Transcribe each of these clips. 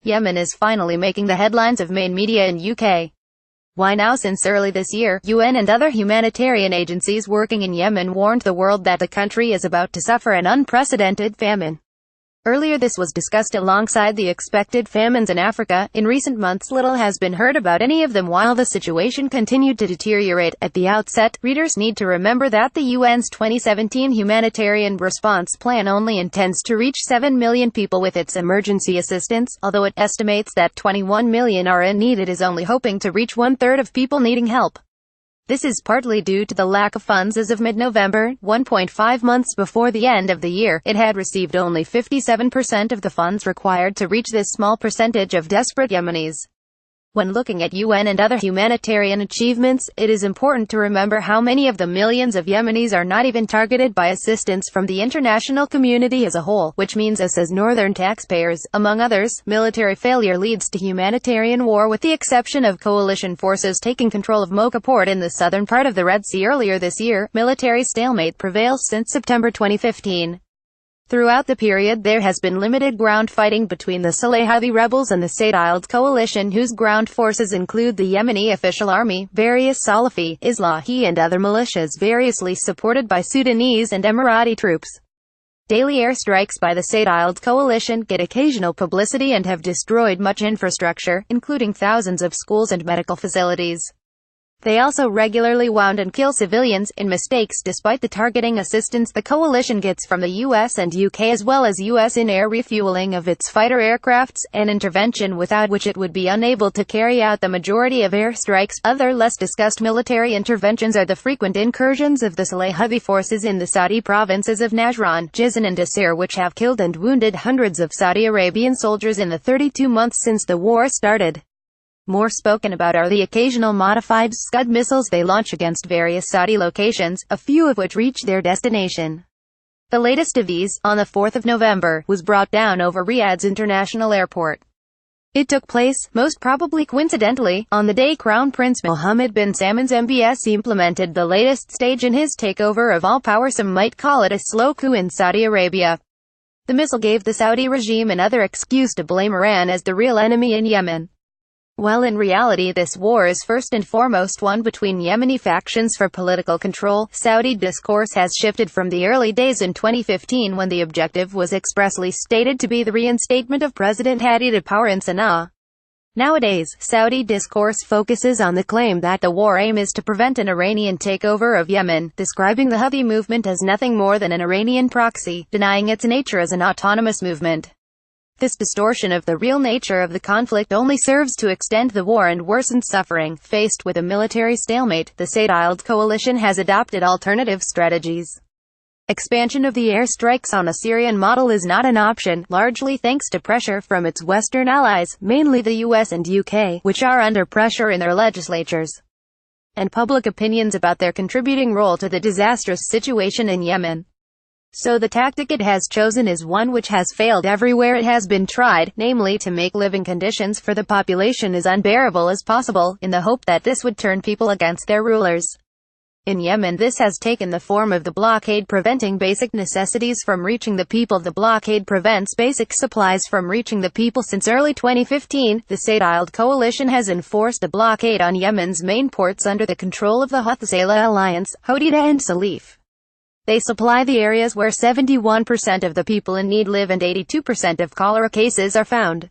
Yemen is finally making the headlines of main media in UK. Why now? Since early this year, UN and other humanitarian agencies working in Yemen warned the world that the country is about to suffer an unprecedented famine. Earlier this was discussed alongside the expected famines in Africa. In recent months little has been heard about any of them while the situation continued to deteriorate. At the outset, readers need to remember that the UN's 2017 Humanitarian Response Plan only intends to reach 7 million people with its emergency assistance, although it estimates that 21 million are in need. It is only hoping to reach one-third of people needing help. This is partly due to the lack of funds. As of mid-November, 1.5 months before the end of the year, it had received only 57% of the funds required to reach this small percentage of desperate Yemenis. When looking at UN and other humanitarian achievements, it is important to remember how many of the millions of Yemenis are not even targeted by assistance from the international community as a whole, which means us as northern taxpayers. Among others, military failure leads to humanitarian war, with the exception of coalition forces taking control of Mocha port in the southern part of the Red Sea earlier this year. Military stalemate prevails since September 2015. Throughout the period there has been limited ground fighting between the Saleh rebels and the Saad coalition, whose ground forces include the Yemeni official army, various Salafi, Islahi and other militias variously supported by Sudanese and Emirati troops. Daily airstrikes by the Saad coalition get occasional publicity and have destroyed much infrastructure, including thousands of schools and medical facilities. They also regularly wound and kill civilians, in mistakes despite the targeting assistance the coalition gets from the US and UK, as well as US in-air refueling of its fighter aircrafts, an intervention without which it would be unable to carry out the majority of airstrikes. Other less discussed military interventions are the frequent incursions of the Saleh forces in the Saudi provinces of Najran, Jizan and Asir, which have killed and wounded hundreds of Saudi Arabian soldiers in the 32 months since the war started. More spoken about are the occasional modified Scud missiles they launch against various Saudi locations, a few of which reach their destination. The latest of these, on the 4th of November, was brought down over Riyadh's international airport. It took place, most probably coincidentally, on the day Crown Prince Mohammed bin Salman's MBS implemented the latest stage in his takeover of all power. Some might call it a slow coup in Saudi Arabia. The missile gave the Saudi regime another excuse to blame Iran as the real enemy in Yemen. Well, in reality this war is first and foremost one between Yemeni factions for political control. Saudi discourse has shifted from the early days in 2015, when the objective was expressly stated to be the reinstatement of President Hadi to power in Sana'a. Nowadays, Saudi discourse focuses on the claim that the war aim is to prevent an Iranian takeover of Yemen, describing the Houthi movement as nothing more than an Iranian proxy, denying its nature as an autonomous movement. This distortion of the real nature of the conflict only serves to extend the war and worsen suffering. Faced with a military stalemate, the Saad coalition has adopted alternative strategies. Expansion of the airstrikes on a Syrian model is not an option, largely thanks to pressure from its Western allies, mainly the US and UK, which are under pressure in their legislatures and public opinions about their contributing role to the disastrous situation in Yemen. So the tactic it has chosen is one which has failed everywhere it has been tried, namely to make living conditions for the population as unbearable as possible, in the hope that this would turn people against their rulers. In Yemen this has taken the form of the blockade preventing basic necessities from reaching the people. The blockade prevents basic supplies from reaching the people. Since early 2015, the Saad coalition has enforced a blockade on Yemen's main ports under the control of the Houthi alliance, Hodeidah and Salif. They supply the areas where 71% of the people in need live and 82% of cholera cases are found.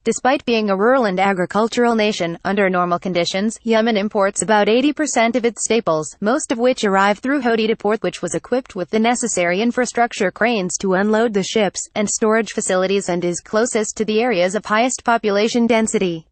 Despite being a rural and agricultural nation, under normal conditions, Yemen imports about 80% of its staples, most of which arrive through Hodeidah port, which was equipped with the necessary infrastructure, cranes to unload the ships, and storage facilities, and is closest to the areas of highest population density.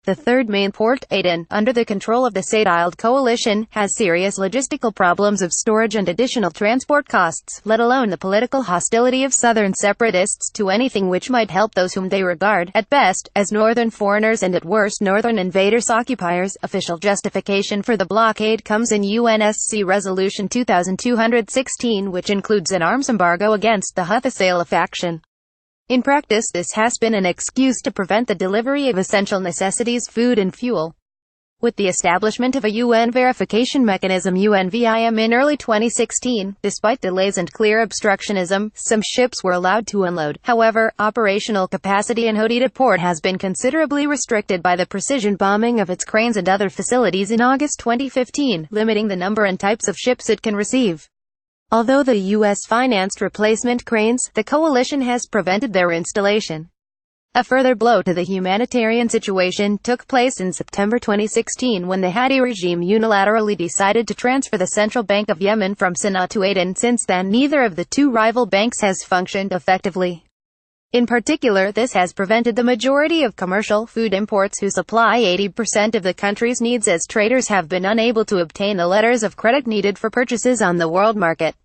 The third main port, Aden, under the control of the Saad coalition, has serious logistical problems of storage and additional transport costs, let alone the political hostility of southern separatists to anything which might help those whom they regard, at best, as northern foreigners and at worst northern invaders-occupiers. Official justification for the blockade comes in UNSC Resolution 2216, which includes an arms embargo against the Houthi faction. In practice this has been an excuse to prevent the delivery of essential necessities, food and fuel. With the establishment of a UN verification mechanism UNVIM in early 2016, despite delays and clear obstructionism, some ships were allowed to unload. However, operational capacity in Hodeida port has been considerably restricted by the precision bombing of its cranes and other facilities in August 2015, limiting the number and types of ships it can receive. Although the U.S. financed replacement cranes, the coalition has prevented their installation. A further blow to the humanitarian situation took place in September 2016 when the Hadi regime unilaterally decided to transfer the Central Bank of Yemen from Sana'a to Aden. Since then, neither of the two rival banks has functioned effectively. In particular, this has prevented the majority of commercial food imports who supply 80% of the country's needs, as traders have been unable to obtain the letters of credit needed for purchases on the world market.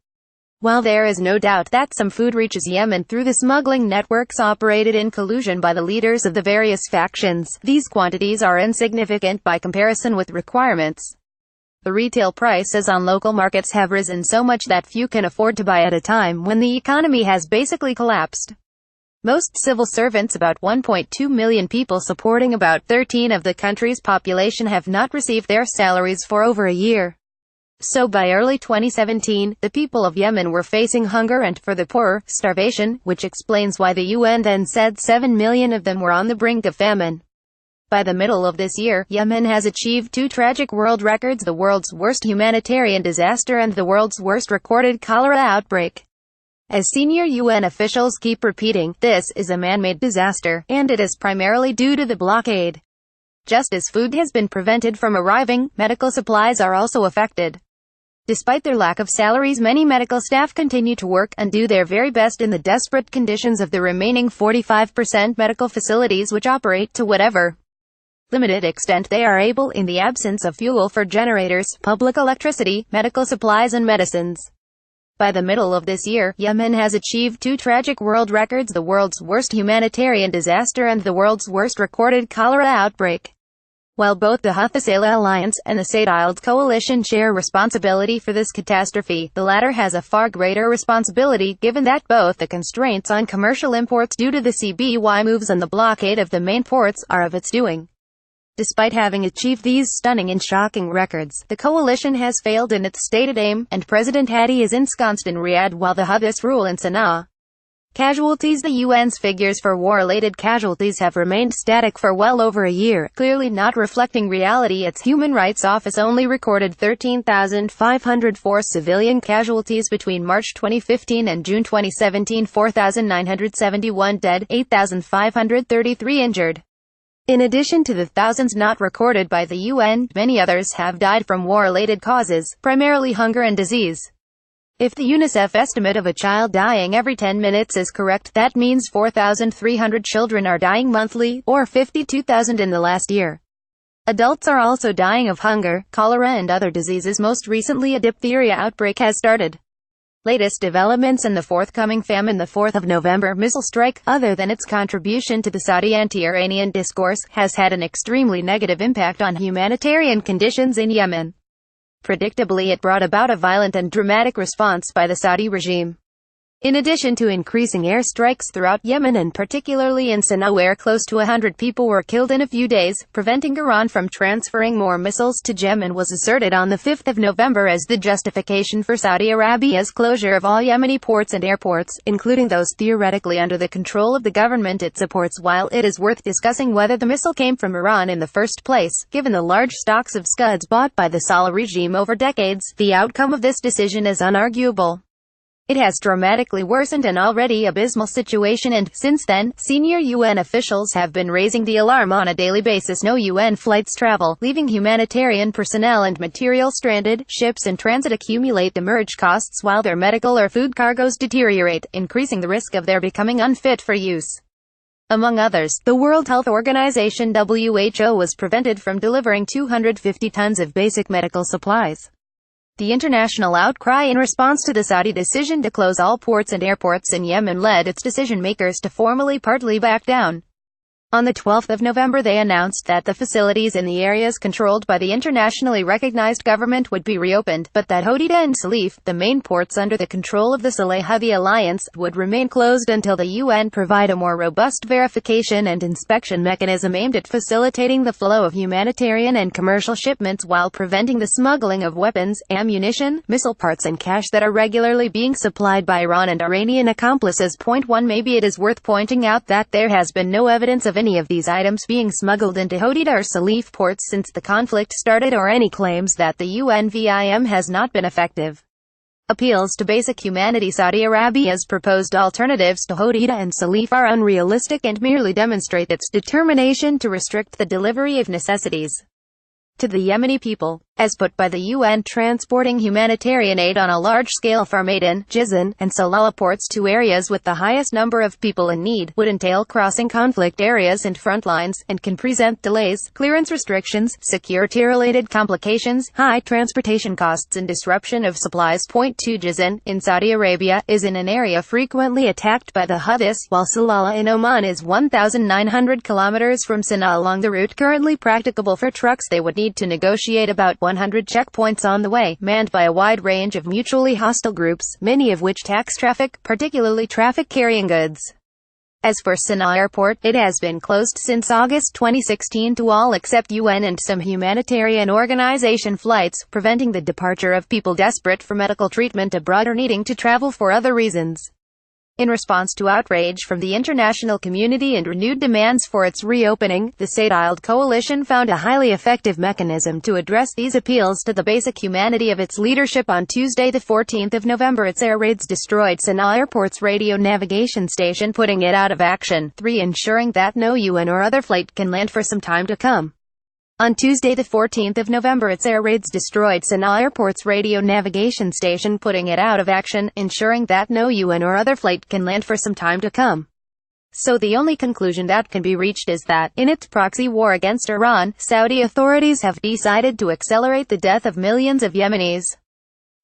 While there is no doubt that some food reaches Yemen through the smuggling networks operated in collusion by the leaders of the various factions, these quantities are insignificant by comparison with requirements. The retail prices on local markets have risen so much that few can afford to buy at a time when the economy has basically collapsed. Most civil servants, about 1.2 million people supporting about 13% of the country's population, have not received their salaries for over a year. So by early 2017, the people of Yemen were facing hunger and, for the poorer, starvation, which explains why the UN then said 7 million of them were on the brink of famine. By the middle of this year, Yemen has achieved two tragic world records: the world's worst humanitarian disaster and the world's worst recorded cholera outbreak. As senior UN officials keep repeating, this is a man-made disaster, and it is primarily due to the blockade. Just as food has been prevented from arriving, medical supplies are also affected. Despite their lack of salaries, many medical staff continue to work and do their very best in the desperate conditions of the remaining 45% medical facilities, which operate to whatever limited extent they are able in the absence of fuel for generators, public electricity, medical supplies and medicines. By the middle of this year, Yemen has achieved two tragic world records: the world's worst humanitarian disaster and the world's worst recorded cholera outbreak. While both the Houthi Alliance and the Saad Coalition share responsibility for this catastrophe, the latter has a far greater responsibility, given that both the constraints on commercial imports due to the CBY moves and the blockade of the main ports are of its doing. Despite having achieved these stunning and shocking records, the coalition has failed in its stated aim, and President Hadi is ensconced in Riyadh while the Houthis rule in Sana'a. Casualties: the UN's figures for war-related casualties have remained static for well over a year, clearly not reflecting reality. Its Human Rights Office only recorded 13,504 civilian casualties between March 2015 and June 2017, 4,971 dead, 8,533 injured. In addition to the thousands not recorded by the UN, many others have died from war-related causes, primarily hunger and disease. If the UNICEF estimate of a child dying every 10 minutes is correct, that means 4,300 children are dying monthly, or 52,000 in the last year. Adults are also dying of hunger, cholera and other diseases. Most recently, a diphtheria outbreak has started. Latest developments in the forthcoming famine: the 4th of November missile strike, other than its contribution to the Saudi anti-Iranian discourse, has had an extremely negative impact on humanitarian conditions in Yemen. Predictably, it brought about a violent and dramatic response by the Saudi regime. In addition to increasing airstrikes throughout Yemen and particularly in Sana'a, where close to 100 people were killed in a few days, preventing Iran from transferring more missiles to Yemen was asserted on the 5th of November as the justification for Saudi Arabia's closure of all Yemeni ports and airports, including those theoretically under the control of the government it supports. While it is worth discussing whether the missile came from Iran in the first place, given the large stocks of Scuds bought by the Saleh regime over decades, the outcome of this decision is unarguable. It has dramatically worsened an already abysmal situation, and, since then, senior UN officials have been raising the alarm on a daily basis. No UN flights travel, leaving humanitarian personnel and material stranded. Ships in transit accumulate demurrage costs while their medical or food cargoes deteriorate, increasing the risk of their becoming unfit for use. Among others, the World Health Organization (WHO) was prevented from delivering 250 tons of basic medical supplies. The international outcry in response to the Saudi decision to close all ports and airports in Yemen led its decision-makers to formally partly back down. On the 12th of November they announced that the facilities in the areas controlled by the internationally recognized government would be reopened, but that Hodeida and Salif, the main ports under the control of the Saleh Alliance, would remain closed until the UN provide a more robust verification and inspection mechanism aimed at facilitating the flow of humanitarian and commercial shipments while preventing the smuggling of weapons, ammunition, missile parts and cash that are regularly being supplied by Iran and Iranian accomplices. Point 1. Maybe it is worth pointing out that there has been no evidence of any of these items being smuggled into Hodeida or Salif ports since the conflict started, or any claims that the UNVIM has not been effective. Appeals to basic humanity. Saudi Arabia's proposed alternatives to Hodeida and Salif are unrealistic and merely demonstrate its determination to restrict the delivery of necessities to the Yemeni people, as put by the UN. Transporting humanitarian aid on a large scale from Aden, Jizan, and Salalah ports to areas with the highest number of people in need would entail crossing conflict areas and front lines, and can present delays, clearance restrictions, security-related complications, high transportation costs and disruption of supplies. Point 2. Jizan, in Saudi Arabia, is in an area frequently attacked by the Houthis, while Salalah in Oman is 1,900 kilometers from Sana'a. Along the route currently practicable for trucks, they would need to negotiate about 100 checkpoints on the way, manned by a wide range of mutually hostile groups, many of which tax traffic, particularly traffic carrying goods. As for Sana'a Airport, it has been closed since August 2016 to all except UN and some humanitarian organization flights, preventing the departure of people desperate for medical treatment abroad or needing to travel for other reasons. In response to outrage from the international community and renewed demands for its reopening, the state-led coalition found a highly effective mechanism to address these appeals to the basic humanity of its leadership. On Tuesday the 14th of November, its air raids destroyed Sana'a Airport's radio navigation station, putting it out of action. 3. Ensuring that no UN or other flight can land for some time to come. On Tuesday the 14th of November, its air raids destroyed Sana'a Airport's radio navigation station, putting it out of action, ensuring that no UN or other flight can land for some time to come. So the only conclusion that can be reached is that, in its proxy war against Iran, Saudi authorities have decided to accelerate the death of millions of Yemenis.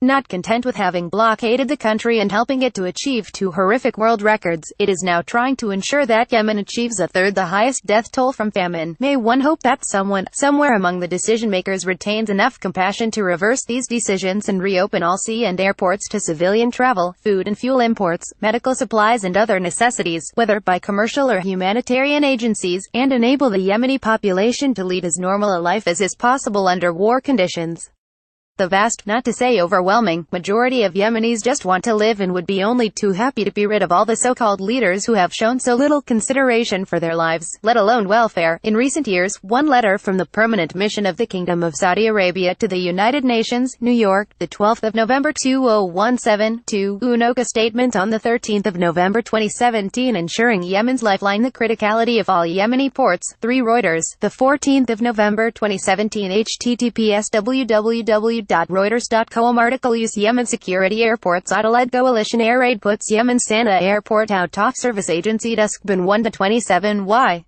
Not content with having blockaded the country and helping it to achieve 2 horrific world records, it is now trying to ensure that Yemen achieves a third the highest death toll from famine. May one hope that someone, somewhere among the decision-makers retains enough compassion to reverse these decisions and reopen all sea and airports to civilian travel, food and fuel imports, medical supplies and other necessities, whether by commercial or humanitarian agencies, and enable the Yemeni population to lead as normal a life as is possible under war conditions. The vast, not to say overwhelming, majority of Yemenis just want to live and would be only too happy to be rid of all the so-called leaders who have shown so little consideration for their lives, let alone welfare. In recent years, one letter from the Permanent Mission of the Kingdom of Saudi Arabia to the United Nations, New York, the 12th of November 2017, 2, UNOCA statement on the 13th of November 2017 ensuring Yemen's lifeline, the criticality of all Yemeni ports. 3. Reuters, the 14th of November 2017, https www.reuters.com article. Use Yemen security airports. Adelaide coalition air raid puts Yemen's Sana'a airport out. Service agency Duskban 1-27. Why?